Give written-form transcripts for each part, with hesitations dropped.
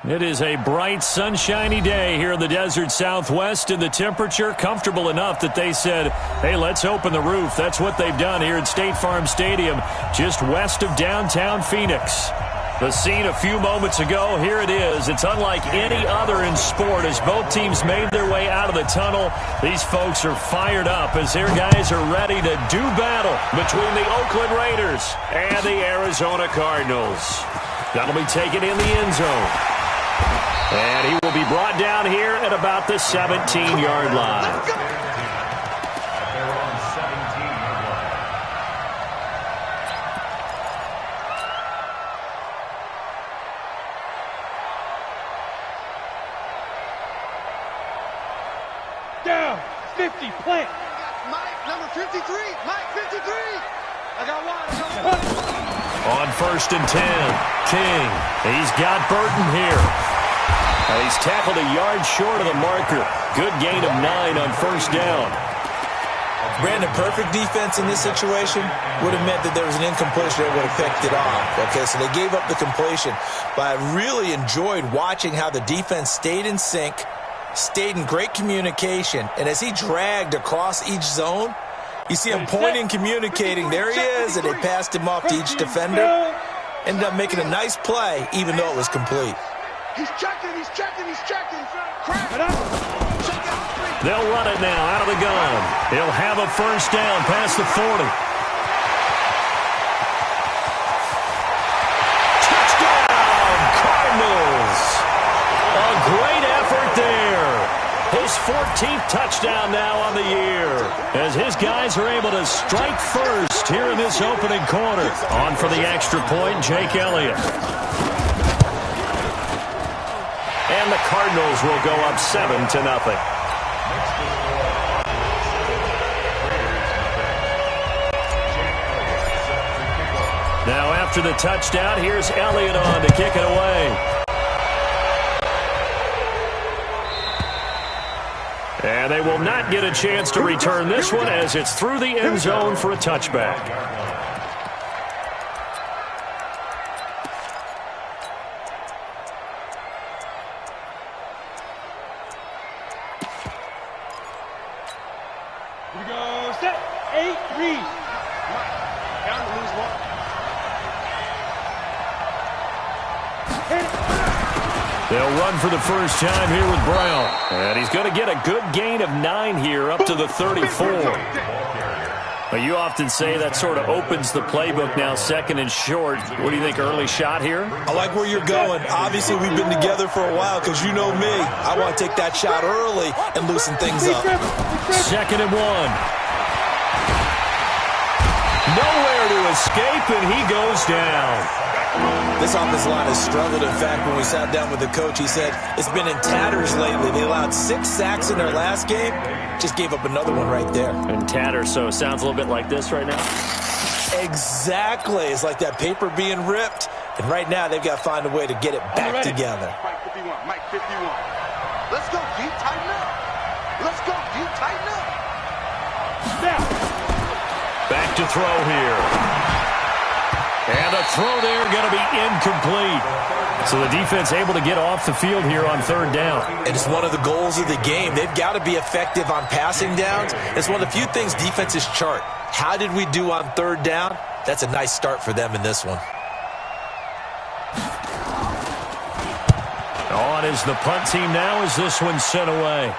It is a bright, sunshiny day here in the desert Southwest, and the temperature comfortable enough that they said, hey, let's open the roof. That's what they've done here at State Farm Stadium, just west of downtown Phoenix. The scene a few moments ago, here it is. It's unlike any other in sport as both teams made their way out of the tunnel. These folks are fired up as their guys are ready to do battle between the Oakland Raiders and the Arizona Cardinals. That'll be taken in the end zone. And he will be brought down here at about the 17-yard line. Down, 50, plant. Mike, number 53, Mike, 53. I got one. On 1st and 10, King. He's got Burton here. And he's tackled a yard short of the marker. Good gain of 9 on 1st down. Brandon, perfect defense in this situation would have meant that there was an incompletion that would have picked it off. Okay, so they gave up the completion. But I really enjoyed watching how the defense stayed in sync, stayed in great communication, and as he dragged across each zone, you see him pointing, communicating. There he is, and they passed him off to each defender. Ended up making a nice play, even though it was complete. He's checking, he's checking, he's checking. Crack. They'll run it now out of the gun. He'll have a 1st down past the 40. Touchdown, Cardinals. A great effort there. His 14th touchdown now on the year as his guys are able to strike first here in this opening quarter. On for the extra point, Jake Elliott. And the Cardinals will go up 7-0. Now after the touchdown, here's Elliott on to kick it away. And they will not get a chance to return this one as it's through the end zone for a touchback. Here we go, set, 8, read. Down to lose one. They'll run for the first time here with Brown. And he's going to get a good gain of 9 here up to the 34. Well, you often say that sort of opens the playbook now, 2nd and short. What do you think, early shot here? I like where you're going. Obviously, we've been together for a while because you know me. I want to take that shot early and loosen things up. 2nd and 1. Nowhere to escape, and he goes down. This offensive line has struggled. In fact, when we sat down with the coach, he said it's been in tatters lately. They allowed 6 sacks in their last game. Just gave up another one right there. In tatters, so it sounds a little bit like this right now? Exactly. It's like that paper being ripped. And right now, they've got to find a way to get it back together. Mike 51, Mike 51. Let's go, deep, tighten up. Let's go, deep, tighten up. Now. Back to throw here. And a throw there going to be incomplete. So the defense able to get off the field here on 3rd down. And it's one of the goals of the game. They've got to be effective on passing downs. It's one of the few things defenses chart. How did we do on 3rd down? That's a nice start for them in this one. On is the punt team now as this one's sent away.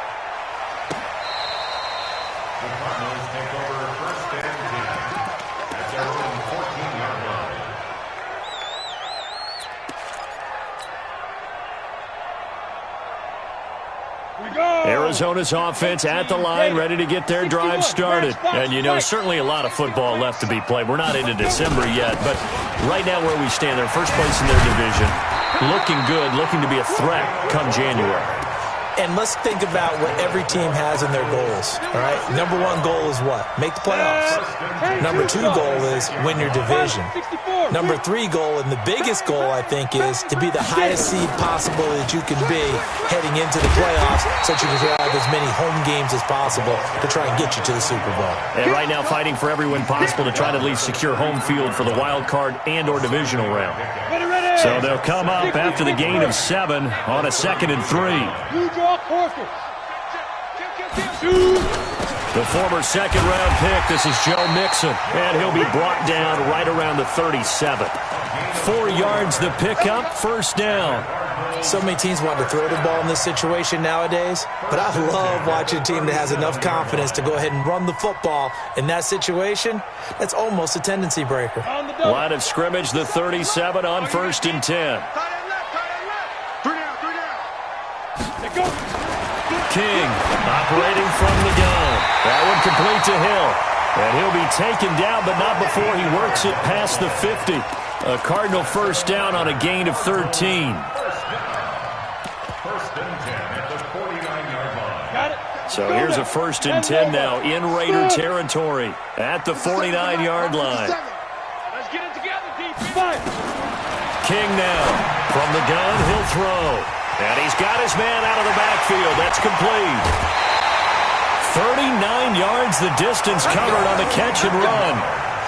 Arizona's offense at the line, ready to get their drive started. And, you know, certainly a lot of football left to be played. We're not into December yet, but right now where we stand, they're first place in their division, looking good, looking to be a threat come January. And let's think about what every team has in their goals, all right? Number one goal is what? Make the playoffs. Number two goal is win your division. Number three goal, and the biggest goal, I think, is to be the highest seed possible that you can be heading into the playoffs so that you can have as many home games as possible to try and get you to the Super Bowl. And right now fighting for every win possible to try to at least secure home field for the wild card and or divisional round. So they'll come up after the gain of 7 on a 2nd and 3. The former second-round pick, this is Joe Mixon, and he'll be brought down right around the 37. 4 yards the pickup, first down. So many teams want to throw the ball in this situation nowadays, but I love watching a team that has enough confidence to go ahead and run the football in that situation. That's almost a tendency breaker. Line of scrimmage, the 37 on 1st and 10. King operating from the gun. That one complete to Hill. And he'll be taken down, but not before he works it past the 50. A Cardinal first down on a gain of 13. So here's a 1st and 10 now in Raider territory at the 49-yard line. Let's get it together, defense. King now from the gun, he'll throw. And he's got his man out of the backfield. That's complete. 39 yards the distance covered on the catch and run.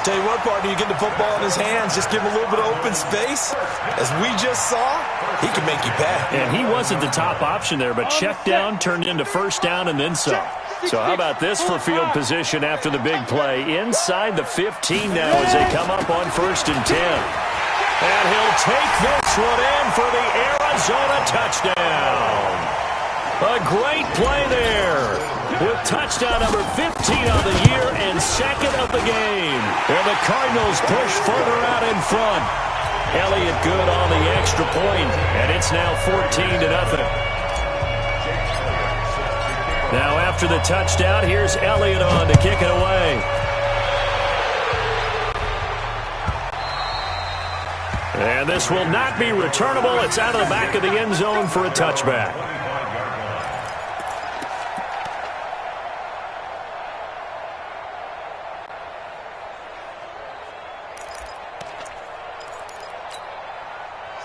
Tell you what, partner, you get the football in his hands, just give him a little bit of open space. As we just saw, he can make you pay. And he wasn't the top option there, but check down turned into first down and then some. So how about this for field position after the big play? Inside the 15 now as they come up on 1st and 10. And he'll take this one in for the Arizona touchdown. A great play there with touchdown number 15 on the year and 2nd of the game. And the Cardinals push further out in front. Elliott good on the extra point, and it's now 14-0. Now after the touchdown, here's Elliott on to kick it away. And this will not be returnable. It's out of the back of the end zone for a touchback.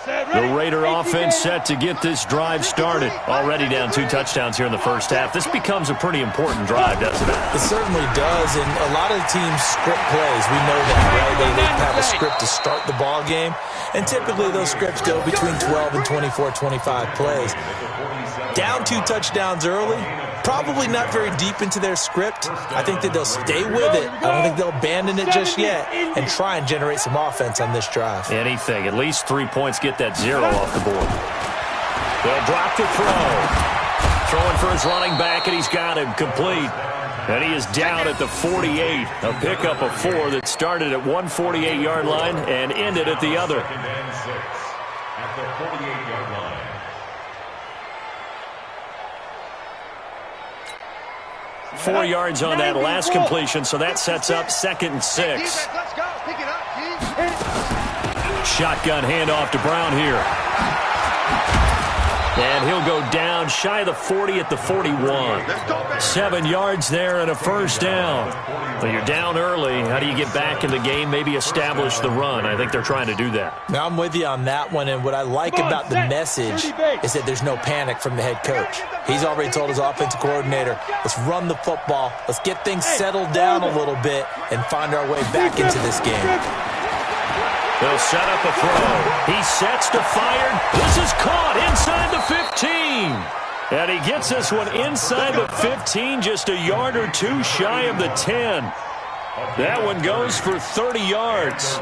The Raider offense set to get this drive started. Already down 2 touchdowns here in the first half. This becomes a pretty important drive, doesn't it? It certainly does, and a lot of the teams script plays. We know that, right? They have a script to start the ball game, and typically those scripts go between 12 and 24, 25 plays. Down 2 touchdowns early, probably not very deep into their script. I think that they'll stay with it. I don't think they'll abandon it just yet and try and generate some offense on this drive. Anything. At least 3 points, get that 0 off the board. They'll drop the throw. Throwing for his running back, and he's got him complete. And he is down at the 48. A pickup of 4 that started at 148-yard line and ended at the other. At the 48-yard line. 4 yards on that last completion, so that sets up 2nd and 6. Shotgun handoff to Brown here. And he'll go down shy of the 40 at the 41. 7 yards there and a first down. Well, you're down early. How do you get back in the game, maybe establish the run? I think they're trying to do that. Now, I'm with you on that one, and what I like about the message is that there's no panic from the head coach. He's already told his offensive coordinator, let's run the football, let's get things settled down a little bit and find our way back into this game. They'll set up a throw. He sets to fire. This is caught inside the 15. And he gets this one inside the 15, just a yard or 2 shy of the 10. That one goes for 30 yards.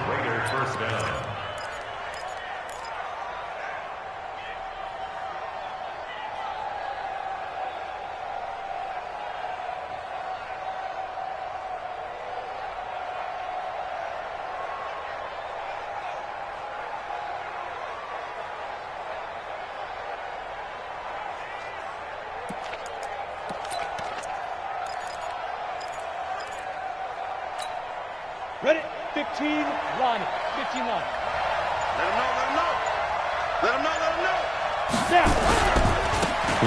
Ready? 15 line. 15 line. Let him know, let him know. Let him know, let him know. Now.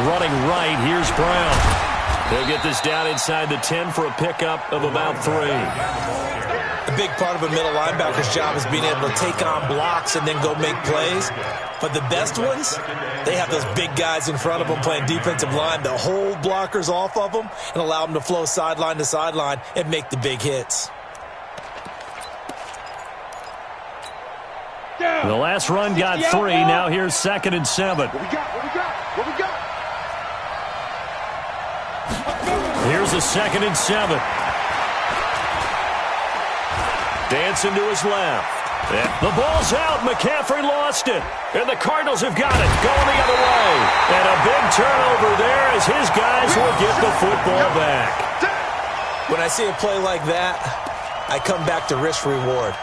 Running right, here's Brown. He'll get this down inside the 10 for a pickup of about 3. A big part of a middle linebacker's job is being able to take on blocks and then go make plays. But the best ones, they have those big guys in front of them playing defensive line to hold blockers off of them and allow them to flow sideline to sideline and make the big hits. The last run got 3. Now here's 2nd and 7. What we got? What we got? What we got? Here's a 2nd and 7. Dancing to his left. The ball's out. McCaffrey lost it. And the Cardinals have got it. Going the other way. And a big turnover there as his guys will get the football back. When I see a play like that, I come back to risk-reward.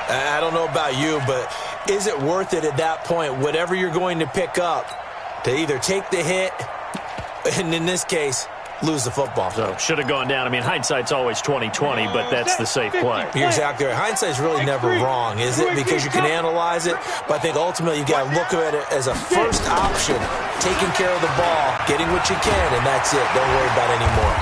I don't know about you, but is it worth it at that point, whatever you're going to pick up, to either take the hit, and in this case, lose the football? So should have gone down. I mean, hindsight's always 20/20, but that's the safe play. You're exactly right. Hindsight's really never wrong, is it? Because you can analyze it, but I think ultimately you got to look at it as a first option, taking care of the ball, getting what you can, and that's it. Don't worry about it anymore.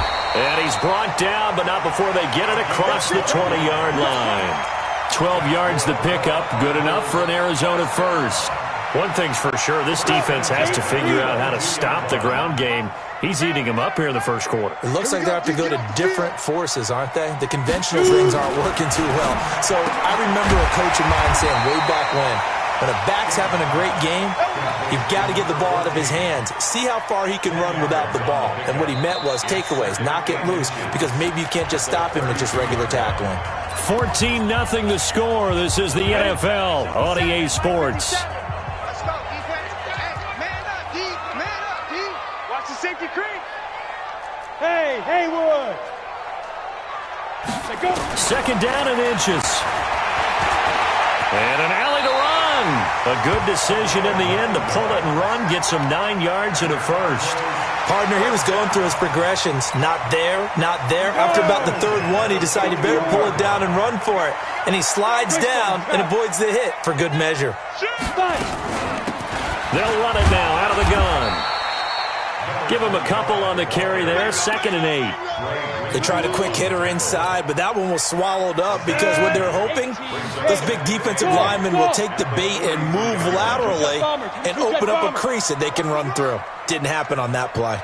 And he's brought down, but not before they get it across the 20-yard line. 12 yards to pick up, good enough for an Arizona first. One thing's for sure, this defense has to figure out how to stop the ground game. He's eating them up here in the first quarter. It looks like they have to go to different forces, aren't they? The conventional things aren't working too well. So I remember a coach of mine saying way back when a back's having a great game, you've got to get the ball out of his hands. See how far he can run without the ball. And what he meant was takeaways, knock it loose, because maybe you can't just stop him with just regular tackling. 14-0 the score. This is the NFL on EA Sports. Let's go, defense. Hey, man up, D. Man up, D. Watch the safety creep. Hey, Haywood. Let's go. 2nd down and inches. And an alley to run. A good decision in the end to pull it and run, get some 9 yards and a first. Partner, he was going through his progressions. Not there, not there. After about the 3rd one, he decided he better pull it down and run for it. And he slides down and avoids the hit for good measure. They'll run it now out of the gun. Give him a couple on the carry there. 2nd and 8. They tried a quick hitter inside, but that one was swallowed up because what they're hoping, those big defensive linemen will take the bait and move laterally and open up a crease that they can run through. Didn't happen on that play.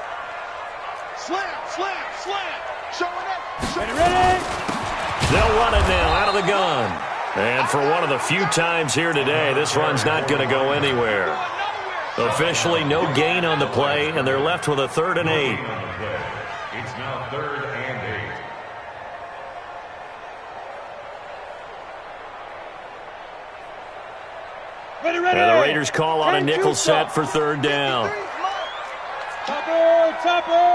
Slam, slam, slam. Showing up. Ready? They'll run it now out of the gun. And for one of the few times here today, this run's not going to go anywhere. Officially no gain on the play, and they're left with a 3rd and 8. It's now 3rd and 8. Ready? And the Raiders call on a nickel set for 3rd down. Topper!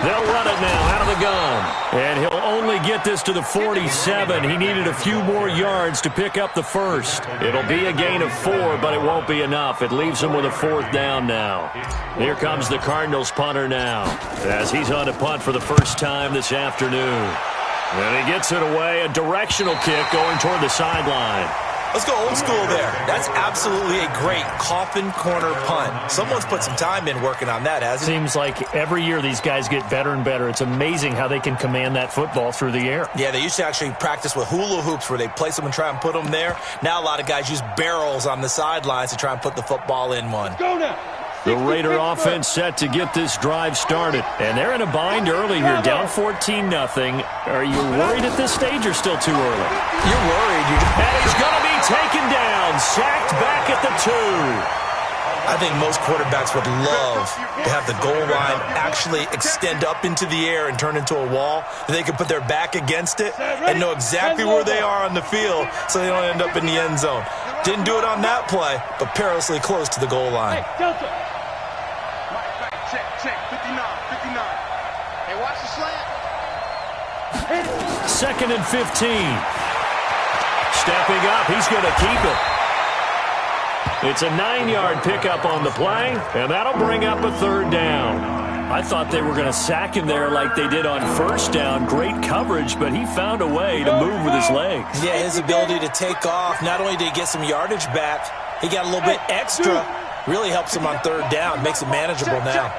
They'll run it now out of the gun. And he'll only get this to the 47. He needed a few more yards to pick up the first. It'll be a gain of 4, but it won't be enough. It leaves him with a 4th down now. Here comes the Cardinals punter now, as he's on to punt for the first time this afternoon. And he gets it away, a directional kick going toward the sideline. Let's go old school there. That's absolutely a great coffin corner punt. Someone's put some time in working on that, hasn't it? Seems like every year these guys get better and better. It's amazing how they can command that football through the air. Yeah, they used to actually practice with hula hoops where they place them and try and put them there. Now a lot of guys use barrels on the sidelines to try and put the football in one. Go now. The Raider offense set to get this drive started. And they're in a bind early here, down 14-0. Are you worried at this stage or still too early? You're worried. And he's going to be taken down, sacked back at the 2. I think most quarterbacks would love to have the goal line actually extend up into the air and turn into a wall. They can put their back against it and know exactly where they are on the field so they don't end up in the end zone. Didn't do it on that play, but perilously close to the goal line. Check, check. 59, 59. Hey, watch the slant. 2nd and 15. Stepping up, he's going to keep it. It's a 9-yard pickup on the play, and that'll bring up a 3rd down. I thought they were going to sack him there like they did on first down. Great coverage, but he found a way to move with his legs. Yeah, his ability to take off, not only did he get some yardage back, he got a little bit extra. Really helps him on third down, makes it manageable now.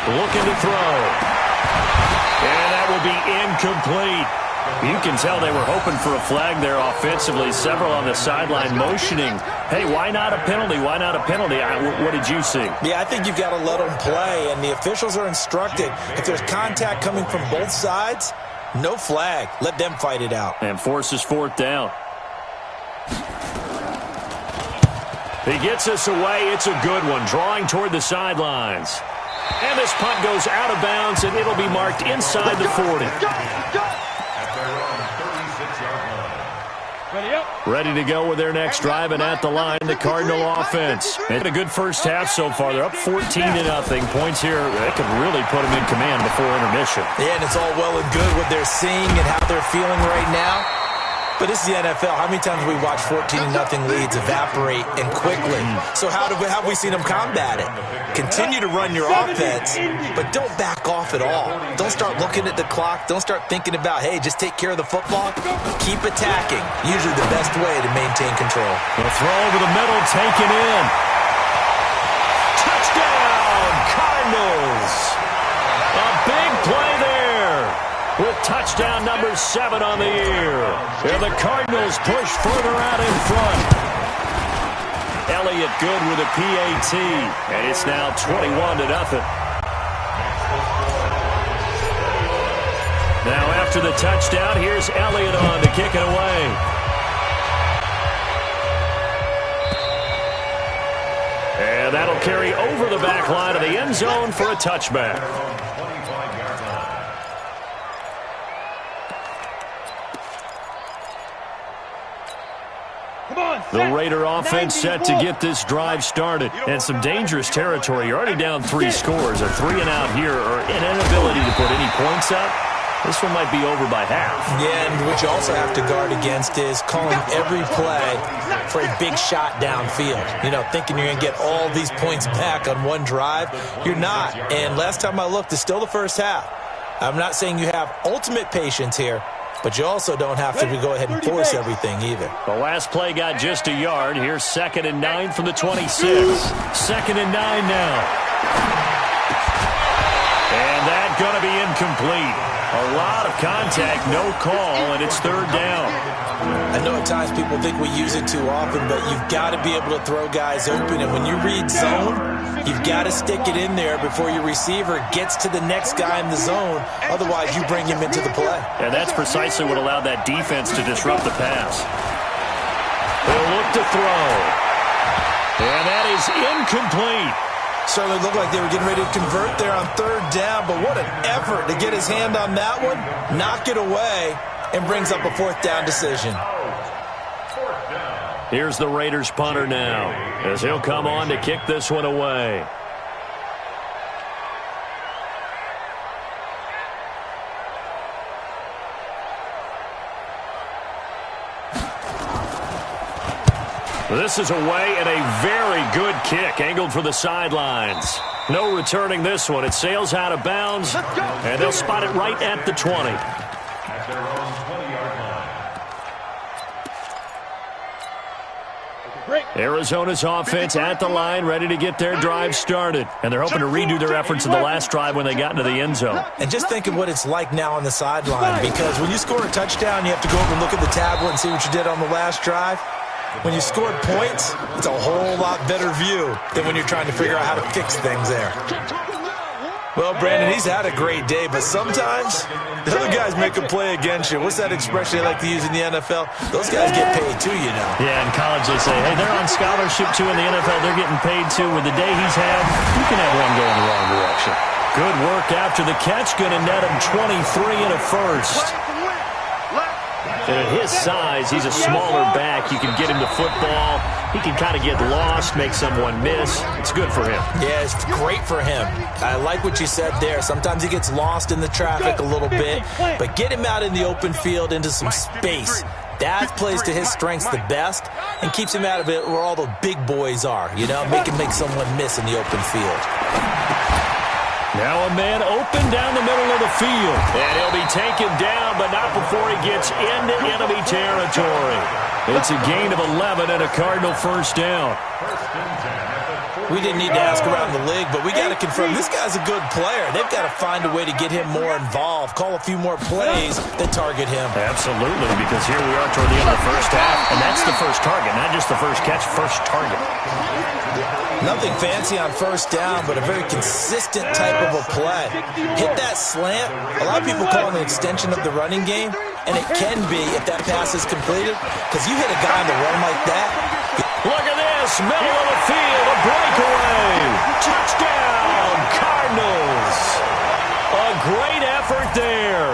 Looking to throw. And that will be incomplete. You can tell they were hoping for a flag there offensively. Several on the sideline motioning, hey, why not a penalty? Why not a penalty? What did you see? Yeah, I think you've got to let them play, and the officials are instructed. If there's contact coming from both sides, no flag. Let them fight it out. And forces fourth down. He gets us away. It's a good one. Drawing toward the sidelines. And this punt goes out of bounds, and it'll be marked inside the 40. Ready to go with their next drive, and at the line, the Cardinal offense. It's a good first half so far. They're up 14-0. Points here, they could really put them in command before intermission. Yeah, and it's all well and good what they're seeing and how they're feeling right now. But this is the NFL. How many times have we watched 14-0 leads evaporate and quickly? So how have we seen them combat it? Continue to run your offense, but don't back off at all. Don't start looking at the clock. Don't start thinking about, hey, just take care of the football. Keep attacking. Usually the best way to maintain control. The throw over the middle, taken in. Touchdown, Cardinals. A big play there. With touchdown number 7 on the year. And the Cardinals push further out in front. Elliott good with a PAT. And it's now 21-0. Now after the touchdown, here's Elliott on to kick it away. And that'll carry over the back line of the end zone for a touchback. The Raider offense set to get this drive started. And some dangerous territory. You're already down 3 scores. A 3-and-out here, or an inability to put any points up. This one might be over by half. Yeah, and what you also have to guard against is calling every play for a big shot downfield. You know, thinking you're going to get all these points back on one drive. You're not. And last time I looked, it's still the first half. I'm not saying you have ultimate patience here, but you also don't have to go ahead and force everything either. The last play got just a yard. Here's 2nd and 9 from the 26. 2nd and 9 now. And that's going to be incomplete. A lot of contact, no call, and it's 3rd down. I know at times people think we use it too often, but you've got to be able to throw guys open. And when you read zone, you've got to stick it in there before your receiver gets to the next guy in the zone. Otherwise, you bring him into the play. And that's precisely what allowed that defense to disrupt the pass. They'll look to throw. And that is incomplete. Certainly looked like they were getting ready to convert there on 3rd down, but what an effort to get his hand on that one, knock it away, and brings up a 4th down decision. Here's the Raiders punter now, as he'll come on to kick this one away. This is away and a very good kick, angled for the sidelines. No returning this one. It sails out of bounds, and they'll spot it right at the 20. At their own 20-yard line. Arizona's offense at the line, ready to get their drive started. And they're hoping to redo their efforts in the last drive when they got into the end zone. And just think of what it's like now on the sideline, because when you score a touchdown, you have to go over and look at the tablet and see what you did on the last drive. When you scored points, it's a whole lot better view than when you're trying to figure out how to fix things there. Well, Brandon, he's had a great day, but sometimes the other guys make a play against you. What's that expression they like to use in the NFL? Those guys get paid too, you know. Yeah, in college they say, hey, they're on scholarship too. In the NFL, they're getting paid too. With the day he's had, you can have one going the wrong direction. Good work after the catch. Going to net him 23 and a first. And at his size, he's a smaller back. You can get him the football. He can kind of get lost, make someone miss. It's good for him. Yeah, it's great for him. I like what you said there. Sometimes he gets lost in the traffic a little bit, but get him out in the open field into some space. That plays to his strengths the best and keeps him out of it where all the big boys are, you know, make someone miss in the open field. Now a man open down the middle of the field. And he'll be taken down, but not before he gets into enemy territory. It's a gain of 11 and a Cardinal first down. We didn't need to ask around the league, but we got to confirm this guy's a good player. They've got to find a way to get him more involved, call a few more plays that target him. Absolutely, because here we are toward the end of the first half, and that's the first target, not just the first catch, first target. Nothing fancy on first down, but a very consistent type of a play. Hit that slant. A lot of people call it an extension of the running game, and it can be if that pass is completed, because you hit a guy on the run like that. Look at this, middle of the field, a breakaway. Touchdown, Cardinals. A great effort there.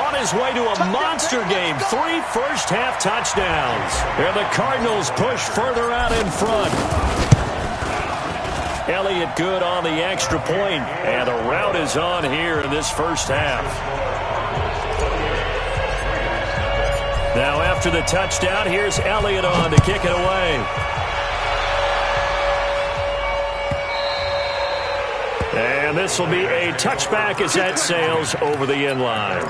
On his way to a monster game, 3 first-half touchdowns. And the Cardinals push further out in front. Elliott good on the extra point, and the rout is on here in this first half. Now after the touchdown, here's Elliott on to kick it away. And this will be a touchback as that sails over the end line.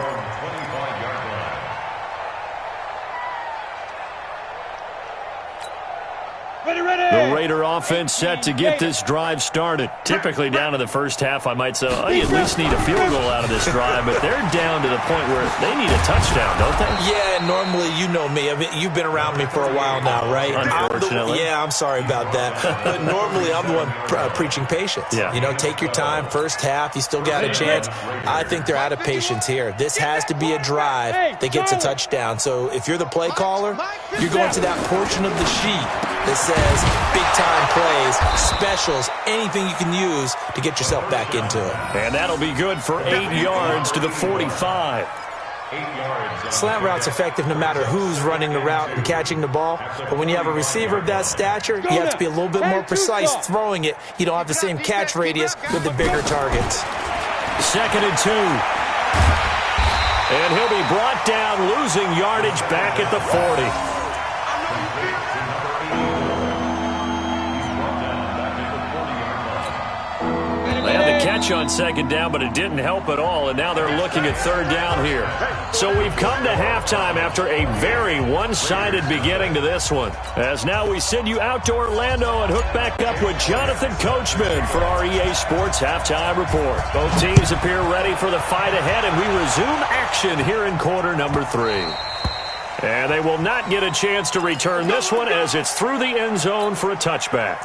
The Raider offense set to get this drive started. Typically down to the first half, I might say, oh, you at least need a field goal out of this drive, but they're down to the point where they need a touchdown, don't they? Yeah, normally, you know me. I mean, you've been around me for a while now, right? Unfortunately. I'm sorry about that. But normally, I'm the one preaching patience. Yeah. You know, take your time, first half, you still got a chance. I think they're out of patience here. This has to be a drive that gets a touchdown. So if you're the play caller, you're going to that portion of the sheet that says big-time plays, specials, anything you can use to get yourself back into it. And that'll be good for 8 yards to the 45. Slant route's effective no matter who's running the route and catching the ball. But when you have a receiver of that stature, you have to be a little bit more precise throwing it. You don't have the same catch radius with the bigger targets. 2nd and 2. And he'll be brought down, losing yardage back at the 40. They had the catch on 2nd down, but it didn't help at all, and now they're looking at 3rd down here. So we've come to halftime after a very one-sided beginning to this one. As now we send you out to Orlando and hook back up with Jonathan Coachman for our EA Sports Halftime Report. Both teams appear ready for the fight ahead, and we resume action here in quarter number 3. And they will not get a chance to return this one as it's through the end zone for a touchback.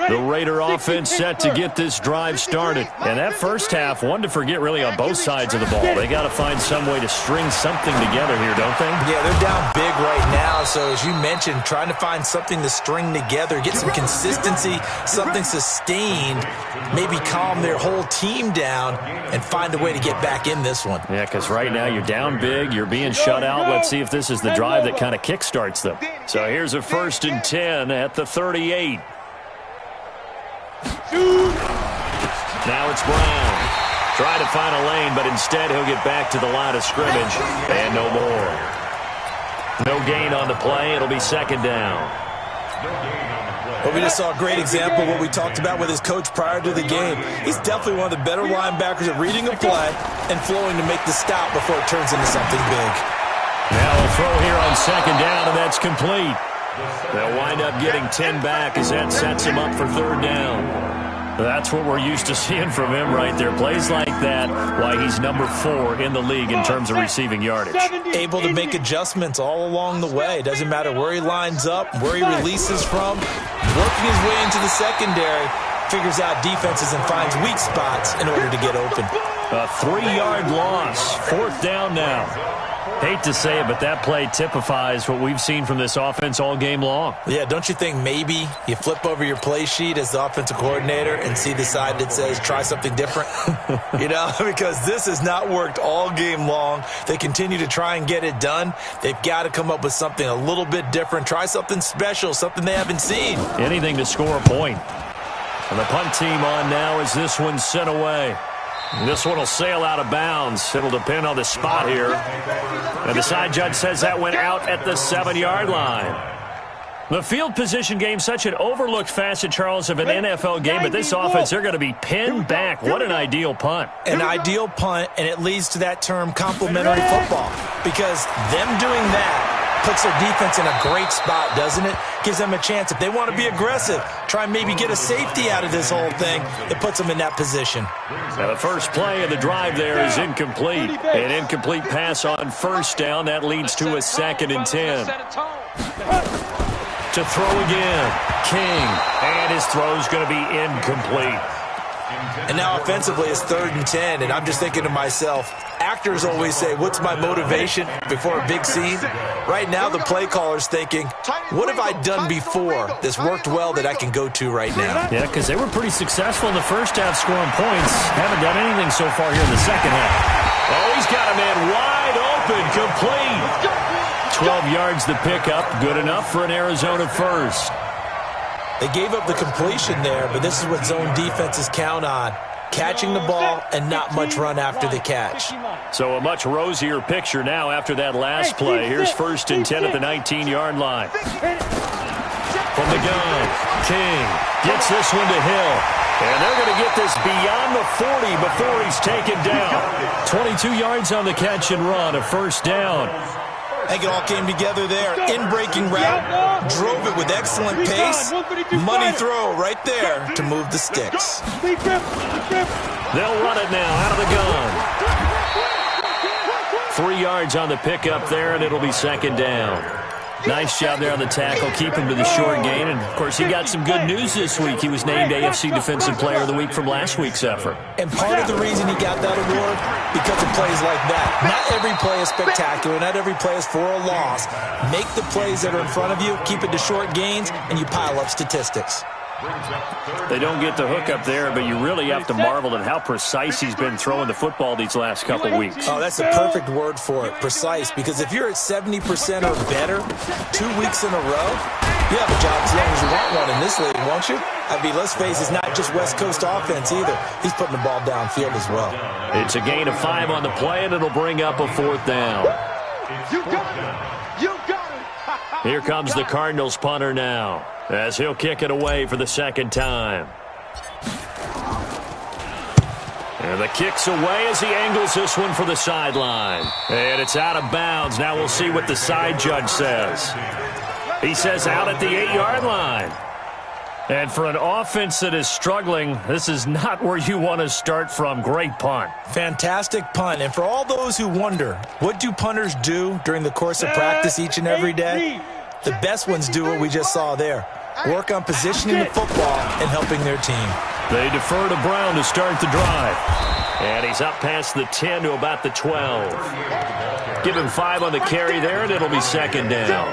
The Raider offense set to get this drive started. And that first half, one to forget really on both sides of the ball. They got to find some way to string something together here, don't they? Yeah, they're down big right now. So as you mentioned, trying to find something to string together, get some consistency, something sustained, maybe calm their whole team down and find a way to get back in this one. Yeah, because right now you're down big, you're being shut out. Let's see if this is the drive that kind of kickstarts them. So here's a 1st and 10 at the 38. Now it's Brown. Trying to find a lane, but instead he'll get back to the line of scrimmage. And no more. No gain on the play. It'll be 2nd down. Well, we just saw a great example of what we talked about with his coach prior to the game. He's definitely one of the better linebackers at reading a play and flowing to make the stop before it turns into something big. Now a throw here on 2nd down, and that's complete. They'll wind up getting 10 back as that sets him up for 3rd down. That's what we're used to seeing from him right there. Plays like that, why he's number 4 in the league in terms of receiving yardage. Able to make adjustments all along the way. Doesn't matter where he lines up, where he releases from. Working his way into the secondary, figures out defenses and finds weak spots in order to get open. A 3-yard loss. 4th down now. Hate to say it, but that play typifies what we've seen from this offense all game long. Yeah, don't you think maybe you flip over your play sheet as the offensive coordinator and see the side that says try something different? Because this has not worked all game long. They continue to try and get it done. They've got to come up with something a little bit different. Try something special, something they haven't seen. Anything to score a point. And the punt team on now as this one's sent away. This one will sail out of bounds. It'll depend on the spot here. And the side judge says that went out at the 7-yard line. The field position game, such an overlooked facet, Charles, of an NFL game, but this offense, they're going to be pinned back. What an ideal punt. An ideal punt, and it leads to that term complementary football, because them doing that puts their defense in a great spot, doesn't it? Gives them a chance. If they want to be aggressive, try and maybe get a safety out of this whole thing, it puts them in that position. Now the first play of the drive there is incomplete. An incomplete pass on first down. That leads to a 2nd and 10. To throw again, King. And his throw's going to be incomplete. And now offensively it's 3rd and 10, and I'm just thinking to myself, actors always say, what's my motivation before a big scene? Right now the play caller's thinking, what have I done before that's worked well that I can go to right now? Yeah, because they were pretty successful in the first half scoring points. Haven't done anything so far here in the second half. Oh, he's got a man wide open, complete. 12 yards to pick up, good enough for an Arizona first. They gave up the completion there, but this is what zone defenses count on. Catching the ball and not much run after the catch. So a much rosier picture now after that last play. Here's 1st and 10 at the 19-yard line. From the gun, King gets this one to Hill. And they're going to get this beyond the 40 before he's taken down. 22 yards on the catch and run, a first down. I think it all came together there. In-breaking route, drove it with excellent pace. Money throw right there to move the sticks. They'll run it now out of the gun. 3 yards on the pickup there, and it'll be 2nd down. Nice job there on the tackle, keep him to the short gain. And, of course, he got some good news this week. He was named AFC Defensive Player of the Week from last week's effort. And part of the reason he got that award, because of plays like that. Not every play is spectacular. Not every play is for a loss. Make the plays that are in front of you, keep it to short gains, and you pile up statistics. They don't get the hook up there, but you really have to marvel at how precise he's been throwing the football these last couple weeks. Oh, that's a perfect word for it, precise, because if you're at 70% or better 2 weeks in a row, you have a job as long as you want one in this league, won't you? I mean, let's face it, it's not just West Coast offense either. He's putting the ball downfield as well. It's a gain of 5 on the play, and it'll bring up a 4th down. You got it. You got it. Here comes the Cardinals punter now, as he'll kick it away for the 2nd time. And the kick's away as he angles this one for the sideline. And it's out of bounds. Now we'll see what the side judge says. He says out at the 8-yard line. And for an offense that is struggling, this is not where you want to start from. Great punt. Fantastic punt. And for all those who wonder, what do punters do during the course of practice each and every day? The best ones do what we just saw there. Work on positioning the football and helping their team. They defer to Brown to start the drive. And he's up past the 10 to about the 12. Give him 5 on the carry there, and it'll be 2nd down.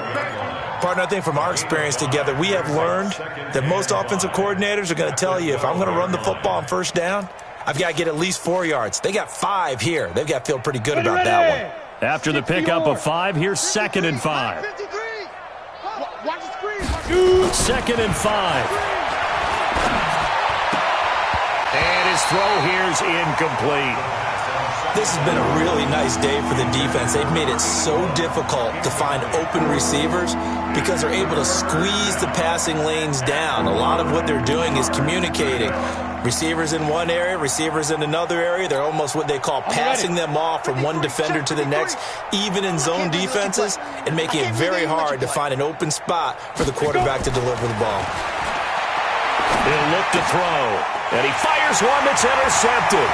Partner, I think from our experience together, we have learned that most offensive coordinators are going to tell you, if I'm going to run the football on first down, I've got to get at least 4 yards. They got 5 here. They've got to feel pretty good about that one. After the pickup of 5, here's 2nd and 5. Watch the screen. 2nd and 5. And his throw here's incomplete. This has been a really nice day for the defense. They've made it so difficult to find open receivers because they're able to squeeze the passing lanes down. A lot of what they're doing is communicating. Receivers in one area, receivers in another area. They're almost what they call passing them off from one defender to the next, even in zone defenses, and making it very hard to find an open spot for the quarterback to deliver the ball. He'll look to throw, and he fires one that's intercepted.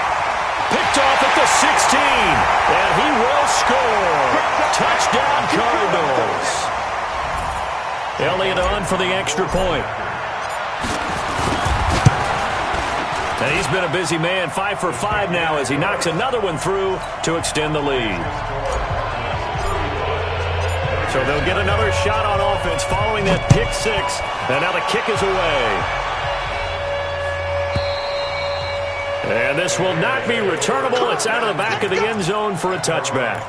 Picked off at the 16, and he will score. Touchdown, Cardinals. Elliott on for the extra point. And he's been a busy man, 5 for 5 now as he knocks another one through to extend the lead. So they'll get another shot on offense following that pick six. And now the kick is away. And this will not be returnable. It's out of the back of the end zone for a touchback.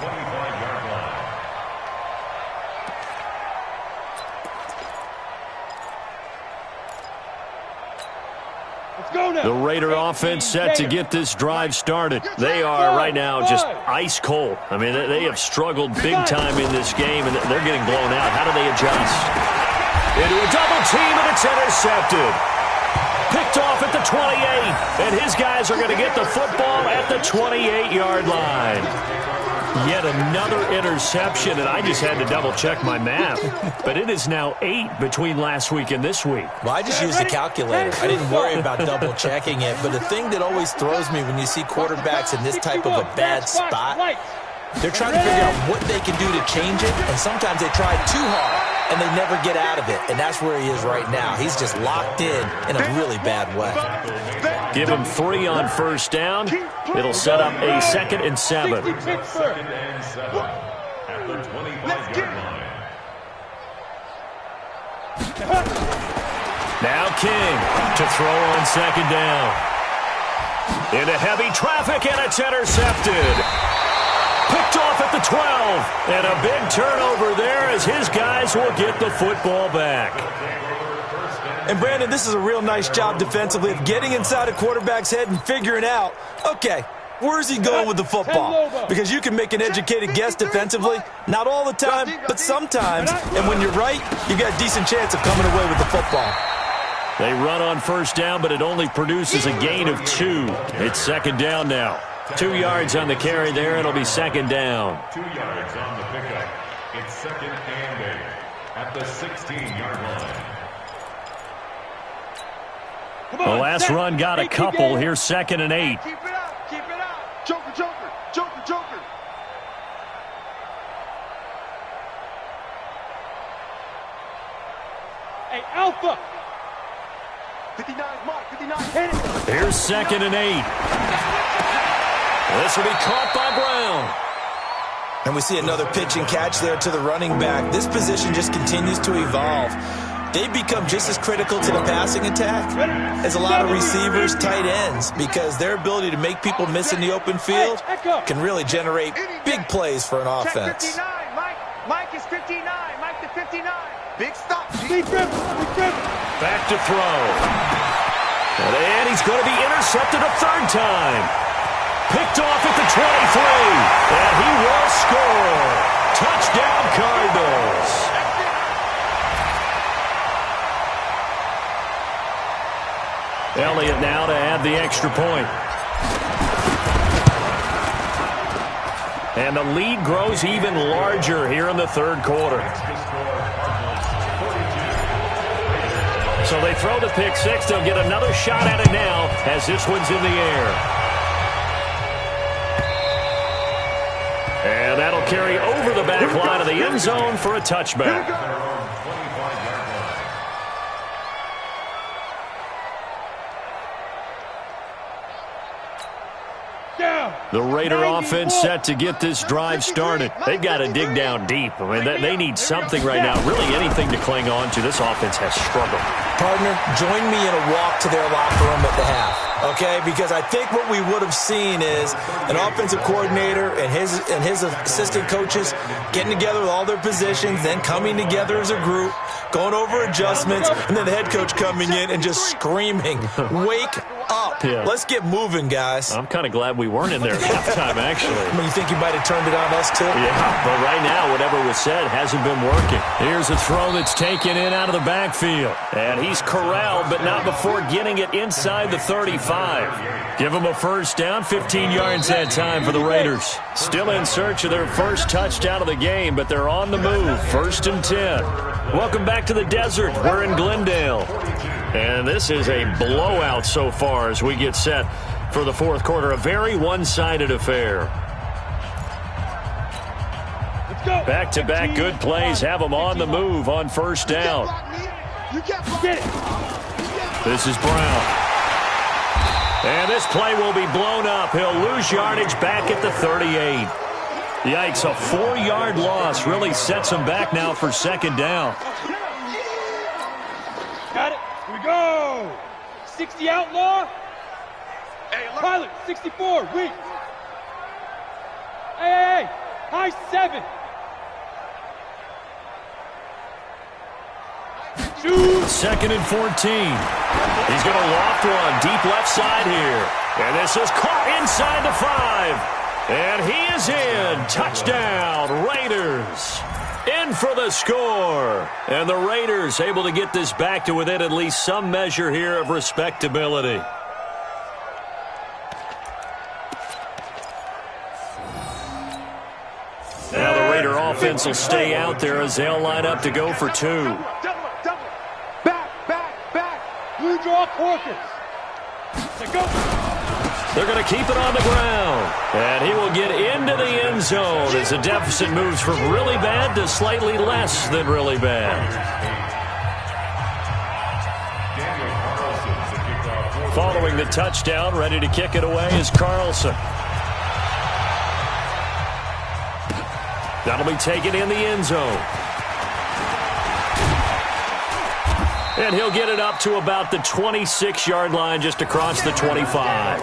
The Raider offense set to get this drive started. They are right now just ice cold. I mean, they have struggled big time in this game, and they're getting blown out. How do they adjust? Into a double team, and it's intercepted. Picked off at the 28, and his guys are going to get the football at the 28-yard line. Yet another interception, and I just had to double-check my math. But it is now 8 between last week and this week. Well, I just used a calculator. I didn't worry about double-checking it. But the thing that always throws me when you see quarterbacks in this type of a bad spot, they're trying to figure out what they can do to change it, and sometimes they try too hard, and they never get out of it. And that's where he is right now. He's just locked in a really bad way. Give him 3 on first down. It'll set up a 2nd and 7. At the 25-yard line. Now King to throw on 2nd down. Into heavy traffic, and it's intercepted. Picked off at the 12. And a big turnover there as his guys will get the football back. And, Brandon, this is a real nice job defensively of getting inside a quarterback's head and figuring out, okay, where's he going with the football? Because you can make an educated guess defensively. Not all the time, but sometimes. And when you're right, you got a decent chance of coming away with the football. They run on first down, but it only produces a gain of 2. It's 2nd down now. 2 yards on the carry there. It'll be 2nd down. 2 yards on the pickup. It's 2nd and 8 at the 16-yard line. The last run got a couple. Here's 2nd and 8. Keep it up. Keep it up. Joker, joker, joker, joker. Hey, Alpha. 59, Mark, 59. Hit it. Here's 2nd and 8. This will be caught by Brown. And we see another pitch and catch there to the running back. This position just continues to evolve. They become just as critical to the passing attack as a lot of receivers, tight ends, because their ability to make people miss in the open field can really generate big plays for an offense. 59, Mike. Mike is 59. Mike to 59. Big stop. Back to throw. And he's going to be intercepted a 3rd time. Picked off at the 23. And he will score. Touchdown, Cardinals. Elliott now to add the extra point. And the lead grows even larger here in the 3rd quarter. So they throw the pick six. They'll get another shot at it now as this one's in the air. And that'll carry over the back line of the end zone for a touchback. The Raider offense set to get this drive started. They've got to dig down deep. I mean, they need something right now, really anything to cling on to. This offense has struggled. Partner, join me in a walk to their locker room at the half, okay? Because I think what we would have seen is an offensive coordinator and his assistant coaches getting together with all their positions, then coming together as a group, going over adjustments, and then the head coach coming in and just screaming, wake up. Yeah. Let's get moving, guys. I'm kind of glad we weren't in there at halftime, actually. I mean, you think you might have turned it on us, too? Yeah, but right now, whatever was said hasn't been working. Here's a throw that's taken in out of the backfield. And he's corralled, but not before getting it inside the 35. Give him a first down, 15 yards that time for the Raiders. Still in search of their first touchdown of the game, but they're on the move. 1st and 10. Welcome back to the desert. We're in Glendale. And this is a blowout so far as we get set for the 4th quarter. A very one-sided affair. Back-to-back good plays have them on the move on first down. This is Brown. And this play will be blown up. He'll lose yardage back at the 38. Yikes, a 4-yard loss really sets them back now for second down. Got it. Here we go. 60 outlaw. Pilot, 64, weak. Hey, high 7. Shoot. Second and 14. He's going to loft one deep left side here. And this is caught inside the 5. And he is in. Touchdown, Raiders. In for the score. And the Raiders able to get this back to within at least some measure here of respectability. Now the Raider offense will stay out there as they'll line up to go for 2. Back. Blue draw Corpus. Go. They're going to keep it on the ground. And he will get into the end zone as the deficit moves from really bad to slightly less than really bad. Following the touchdown, ready to kick it away is Carlson. That'll be taken in the end zone. And he'll get it up to about the 26-yard line just across the 25.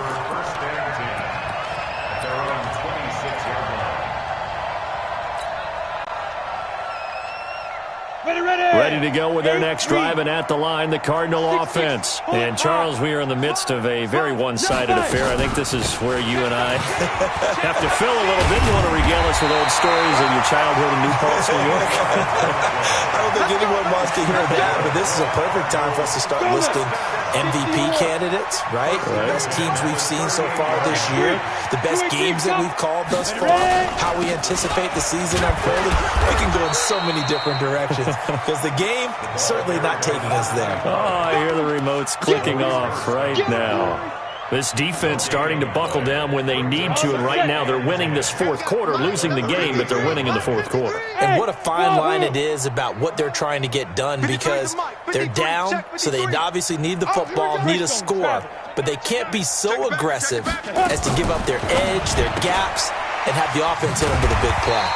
Ready to go with their next drive, and at the line, the Cardinal offense. And, Charles, we are in the midst of a very one-sided affair. I think this is where you and I have to fill a little bit. You want to regale us with old stories of your childhood in New Paltz, New York? I don't think anyone wants to hear that, but this is a perfect time for us to start listing MVP candidates, right? The best teams we've seen so far this year, the best games that we've called thus far, how we anticipate the season unfolding. We can go in so many different directions because the game certainly not taking us there. Oh, I hear the remotes clicking off right now. This defense starting to buckle down when they need to, and right now they're winning this fourth quarter, losing the game, but they're winning in the fourth quarter. And what a fine line it is about what they're trying to get done, because they're down, so they obviously need the football, need a score, but they can't be so aggressive as to give up their edge, their gaps, and have the offense hit them with a big play.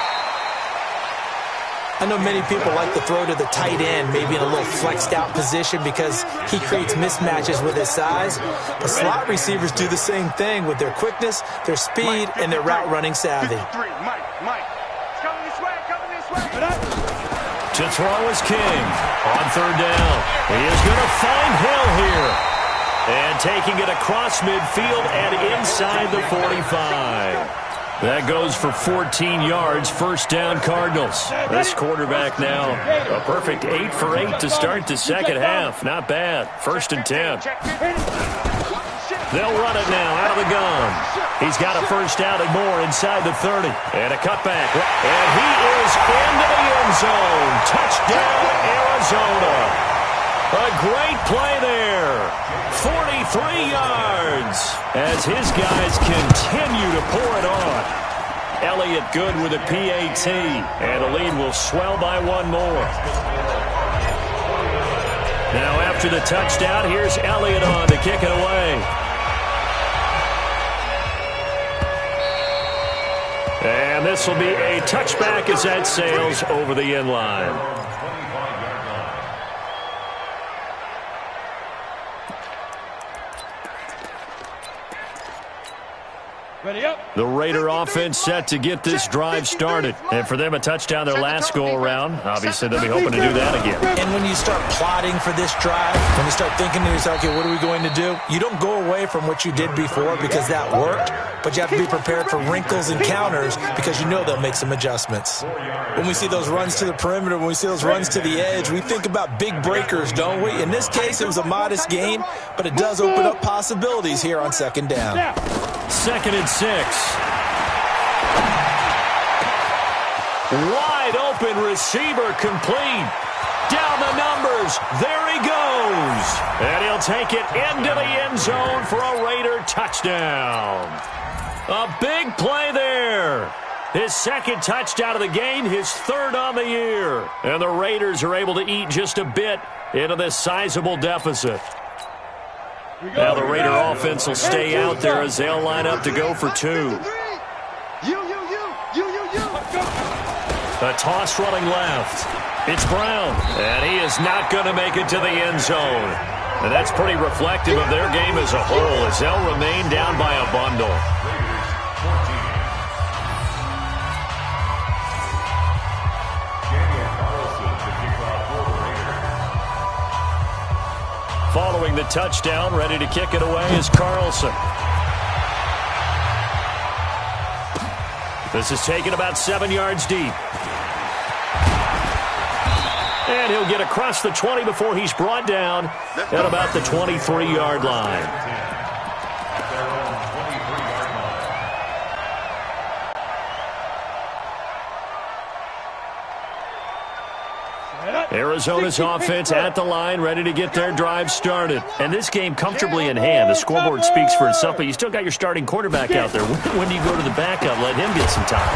I know many people like to throw to the tight end, maybe in a little flexed out position because he creates mismatches with his size. But slot receivers do the same thing with their quickness, their speed, and their route running savvy. To throw is King on third down. He is going to find Hill here. And taking it across midfield and inside the 45. That goes for 14 yards, first down Cardinals. This quarterback now, a perfect 8 for 8 to start the second half. Not bad. First and 10. They'll run it now out of the gun. He's got a first down and more inside the 30. And a cutback. And he is into the end zone. Touchdown, Arizona. A great play there. 43 yards as his guys continue to pour it on. Elliott good with a PAT, and the lead will swell by one more. Now after the touchdown, here's Elliott on to kick it away. And this will be a touchback as that sails over the end line. The Raider offense set to get this drive started. And for them, a touchdown their last go-around. Obviously, they'll be hoping to do that again. And when you start plotting for this drive, when you start thinking to yourself, okay, what are we going to do? You don't go away from what you did before because that worked, but you have to be prepared for wrinkles and counters because you know they'll make some adjustments. When we see those runs to the perimeter, when we see those runs to the edge, we think about big breakers, don't we? In this case, it was a modest gain, but it does open up possibilities here on second down. Second and 6. Wide open receiver complete. Down the numbers. There he goes. And he'll take it into the end zone for a Raider touchdown. A big play there. His second touchdown of the game, his third on the year. And the Raiders are able to eat just a bit into this sizable deficit. Now the Raider offense will stay out there as they'll line up to go for 2. You. A toss running left. It's Brown, and he is not going to make it to the end zone. And that's pretty reflective of their game as a whole, as they'll remain down by a bundle. Following the touchdown, ready to kick it away is Carlson. This is taken about 7 yards deep. And he'll get across the 20 before he's brought down at about the 23-yard line. Arizona's offense at the line, ready to get their drive started. And this game comfortably in hand. The scoreboard speaks for itself, but you still got your starting quarterback out there. When do you go to the backup? Let him get some time.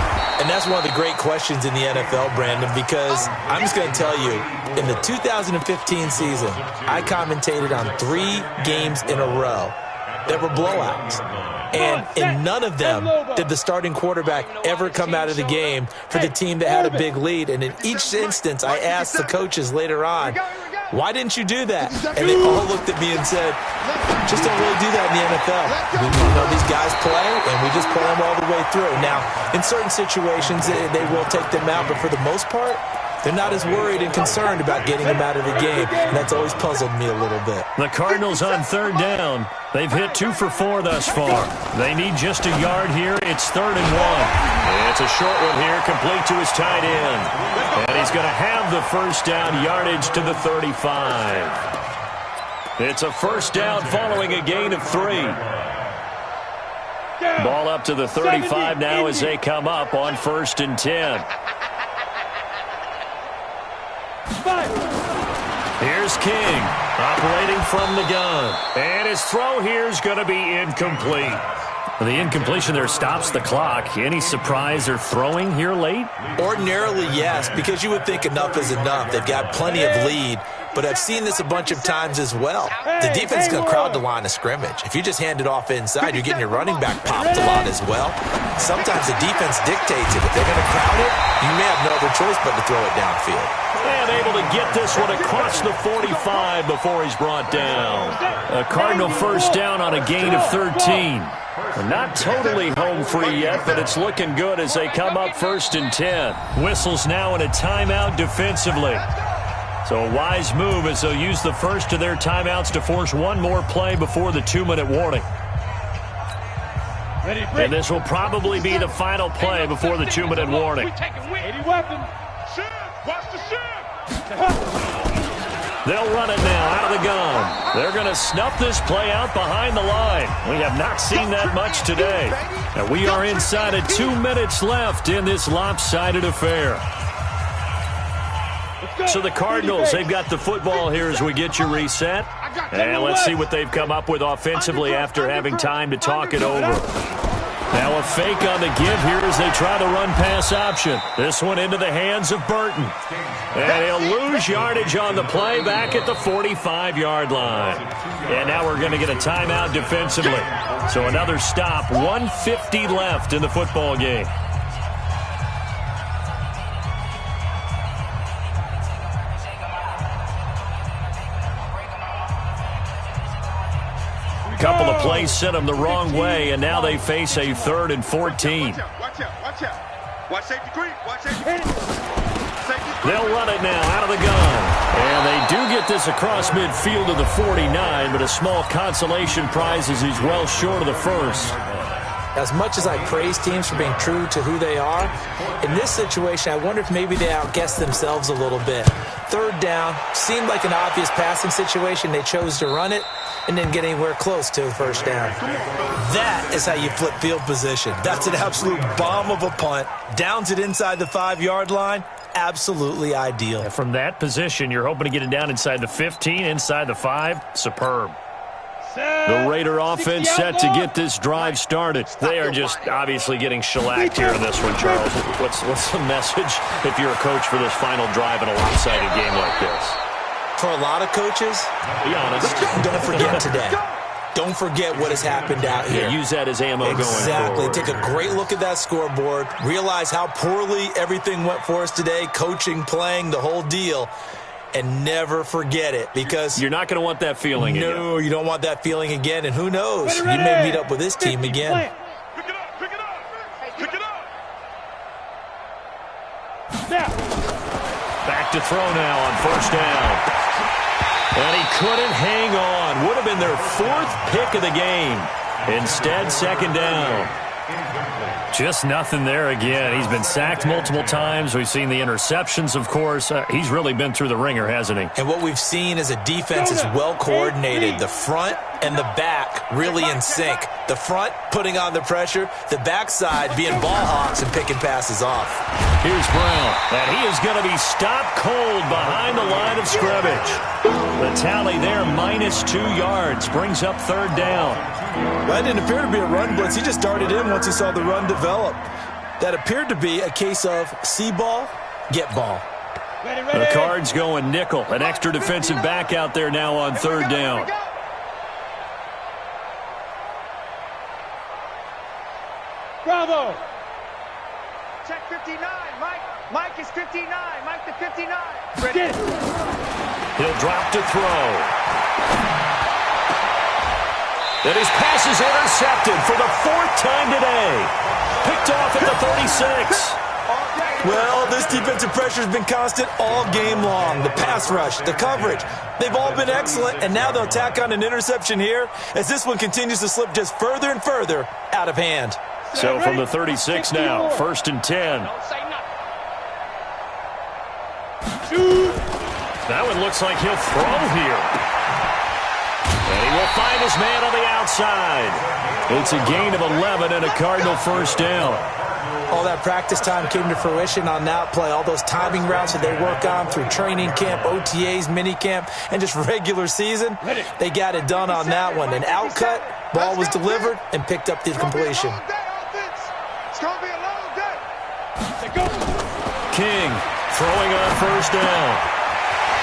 And that's one of the great questions in the NFL, Brandon, because I'm just going to tell you, in the 2015 season, I commentated on 3 games in a row that were blowouts. And in none of them did the starting quarterback ever come out of the game for the team that had a big lead. And in each instance, I asked the coaches later on, why didn't you do that? And they all looked at me and said, just don't really do that in the NFL. These guys play, and we just play them all the way through. Now, in certain situations, they will take them out, but for the most part, they're not as worried and concerned about getting them out of the game, and that's always puzzled me a little bit. The Cardinals on third down. They've hit 2 for 4 thus far. They need just a yard here. It's 3rd and 1. It's a short one here, complete to his tight end. And he's going to have the first down yardage to the 35. It's a first down following a gain of 3. Ball up to the 35 now as they come up on 1st and 10. Here's King, operating from the gun. And his throw here is going to be incomplete. The incompletion there stops the clock. Any surprise they're throwing here late? Ordinarily, yes, because you would think enough is enough. They've got plenty of lead. But I've seen this a bunch of times as well. The defense is going to crowd the line of scrimmage. If you just hand it off inside, you're getting your running back popped a lot as well. Sometimes the defense dictates it. If they're going to crowd it, you may have no other choice but to throw it downfield. And able to get this one across the 45 before he's brought down. A Cardinal first down on a gain of 13. They're not totally home free yet, but it's looking good as they come up 1st and 10. Whistles now in a timeout defensively. So a wise move as they'll use the first of their timeouts to force one more play before the 2-minute warning. And this will probably be the final play before the 2-minute warning. They'll run it now out of the gun. They're going to snuff this play out behind the line. We have not seen that much today. And we are inside of 2 minutes left in this lopsided affair. So the Cardinals, they've got the football here as we get you reset. And let's see what they've come up with offensively after having time to talk it over. Now a fake on the give here as they try the run-pass option. This one into the hands of Burton. And he'll lose yardage on the play back at the 45-yard line. And now we're going to get a timeout defensively. So another stop, 1:50 left in the football game. Couple of plays sent them the wrong way, and now they face a 3rd and 14. Watch safety creep. Watch safety creep. They'll run it now out of the gun. And they do get this across midfield to the 49, but a small consolation prize as he's well short of the first. As much as I praise teams for being true to who they are, in this situation, I wonder if maybe they outguessed themselves a little bit. 3rd down, seemed like an obvious passing situation. They chose to run it and didn't get anywhere close to a first down. That is how you flip field position. That's an absolute bomb of a punt. Downs it inside the 5-yard line. Absolutely ideal. From that position, you're hoping to get it down inside the 15, inside the 5. Superb. The Raider offense set to get this drive started. They are just obviously getting shellacked here in this one, Charles. What's the message if you're a coach for this final drive in a lopsided game like this? For a lot of coaches, be honest, don't forget today. don't forget what has happened out here. Yeah, use that as ammo going forward. Exactly. Take a great look at that scoreboard. Realize how poorly everything went for us today, coaching, playing, the whole deal. And never forget it, because you're not going to want that feeling again. No, you don't want that feeling again. And who knows? You may meet up with this team again. Pick it up, pick it up, pick it up. Back to throw now on first down. And he couldn't hang on. Would have been their 4th pick of the game. Instead, second down. Just nothing there again. He's been sacked multiple times. We've seen the interceptions, of course. He's really been through the ringer, hasn't he? And what we've seen is a defense is well coordinated. The front and the back really in sync. The front putting on the pressure. The backside being ball hawks and picking passes off. Here's Brown. And he is going to be stopped cold behind the line of scrimmage. The tally there, -2 yards. Brings up third down. That didn't appear to be a run blitz. He just darted in once he saw the run develop. That appeared to be a case of see ball, get ball. The Cards going nickel. An extra defensive back out there now on third down. Bravo. Check 59. Mike is 59. Mike to 59. Ready. He'll drop to throw. And his pass is intercepted for the 4th time today. Picked off at the 36. Well, this defensive pressure has been constant all game long. The pass rush, the coverage, they've all been excellent, and now they'll tack on an interception here as this one continues to slip just further and further out of hand. So from the 36 now, 1st and 10. That one looks like he'll throw here. And he will find his man on the outside. It's a gain of 11 and a Cardinal first down. All that practice time came to fruition on that play. All those timing routes that they work on through training camp, OTAs, mini camp, and just regular season, they got it done on that one. An outcut, ball was delivered, and picked up the completion. King throwing on first down.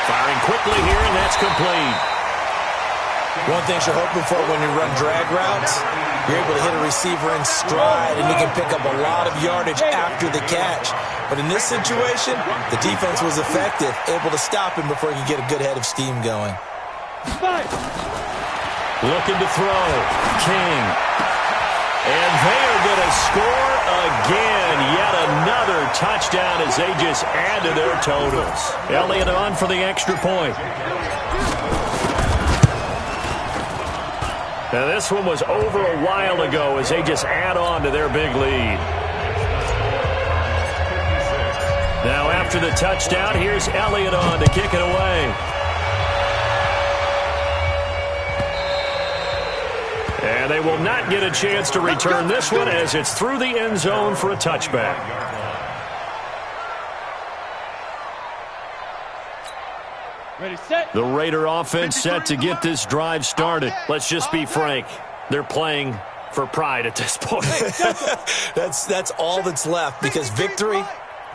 Firing quickly here, and that's complete. One thing you're hoping for when you run drag routes, you're able to hit a receiver in stride, and you can pick up a lot of yardage after the catch. But in this situation, the defense was effective, able to stop him before he could get a good head of steam going. Looking to throw. King. And they are going to score again. Yet another touchdown as they just add to their totals. Elliott on for the extra point. Now this one was over a while ago as they just add on to their big lead. Now after the touchdown, here's Elliott on to kick it away. And they will not get a chance to return this one as it's through the end zone for a touchback. Ready, set. The Raider offense set to get this drive started. Let's just be frank. They're playing for pride at this point. That's all that's left, because victory,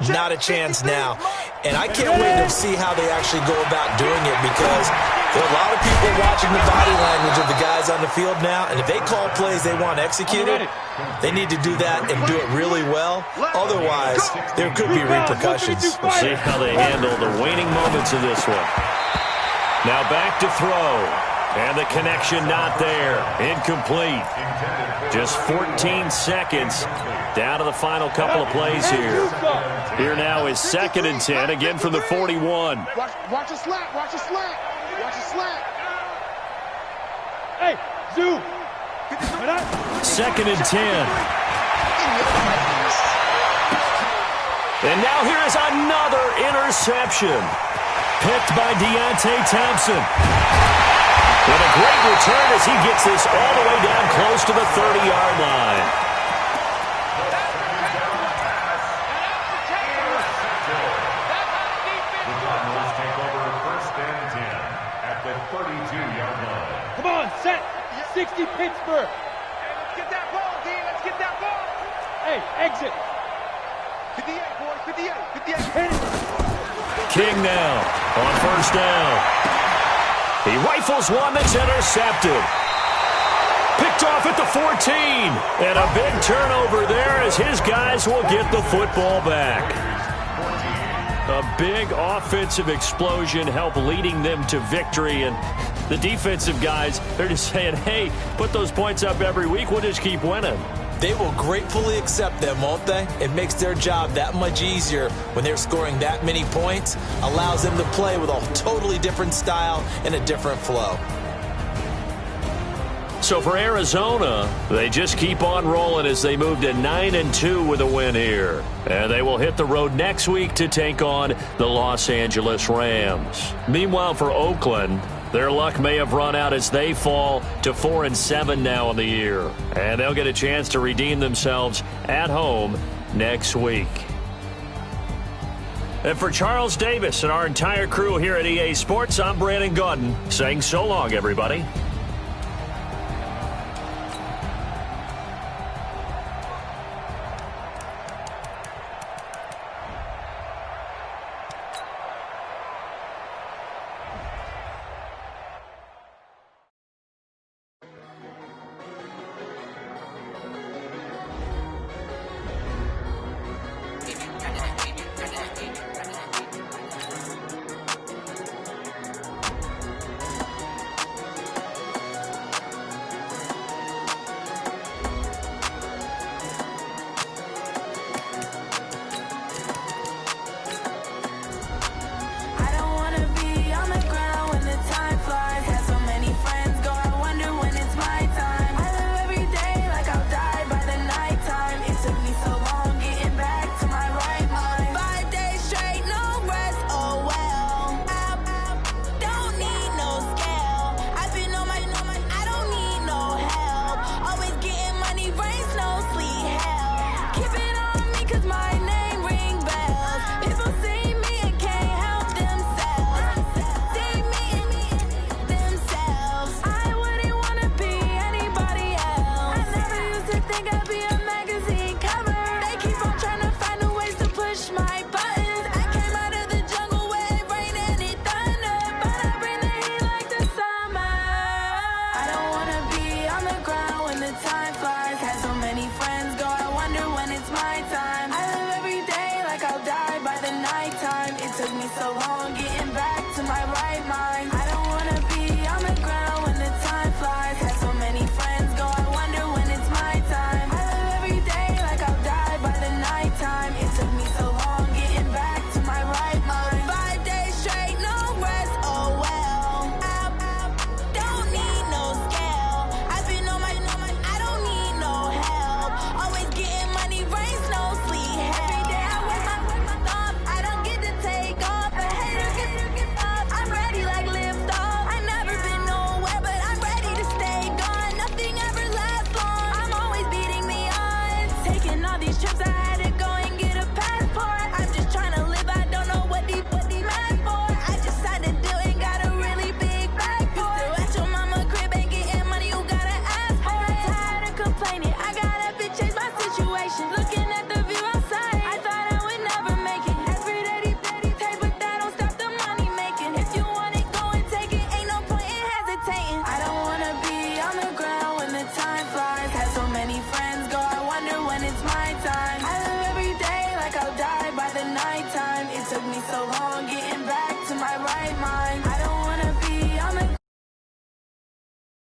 not a chance now. And I can't wait to see how they actually go about doing it, because there are a lot of people watching the body language of the guys on the field now, and if they call plays they want executed, they need to do that and do it really well. Otherwise, there could be repercussions. We'll see how they handle the waning moments of this one. Now back to throw. And the connection not there. Incomplete. Just 14 seconds down to the final couple of plays here. Here now is 2nd and 10, again from the 41. Watch a slant. Watch a slant. Watch a slant. Hey, zoom. 2nd and 10. And now here is another interception. Picked by Deontay Thompson. With a great return as he gets this all the way down close to the 30-yard line. The Cardinals take over 1st and 10 at the 32-yard line. Come on, set. 60 Pittsburgh. Hey, let's get that ball, D. Let's get that ball. Hey, exit. 58, boys. 58. 58. King now on first down. He rifles one that's intercepted. Picked off at the 14. And a big turnover there as his guys will get the football back. A big offensive explosion helped leading them to victory. And the defensive guys, they're just saying, hey, put those points up every week. We'll just keep winning. They will gratefully accept them, won't they? It makes their job that much easier when they're scoring that many points. Allows them to play with a totally different style and a different flow. So for Arizona, they just keep on rolling as they move to 9-2 with a win here. And they will hit the road next week to take on the Los Angeles Rams. Meanwhile, for Oakland, their luck may have run out as they fall to 4-7 now in the year. And they'll get a chance to redeem themselves at home next week. And for Charles Davis and our entire crew here at EA Sports, I'm Brandon Gaudin saying so long, everybody.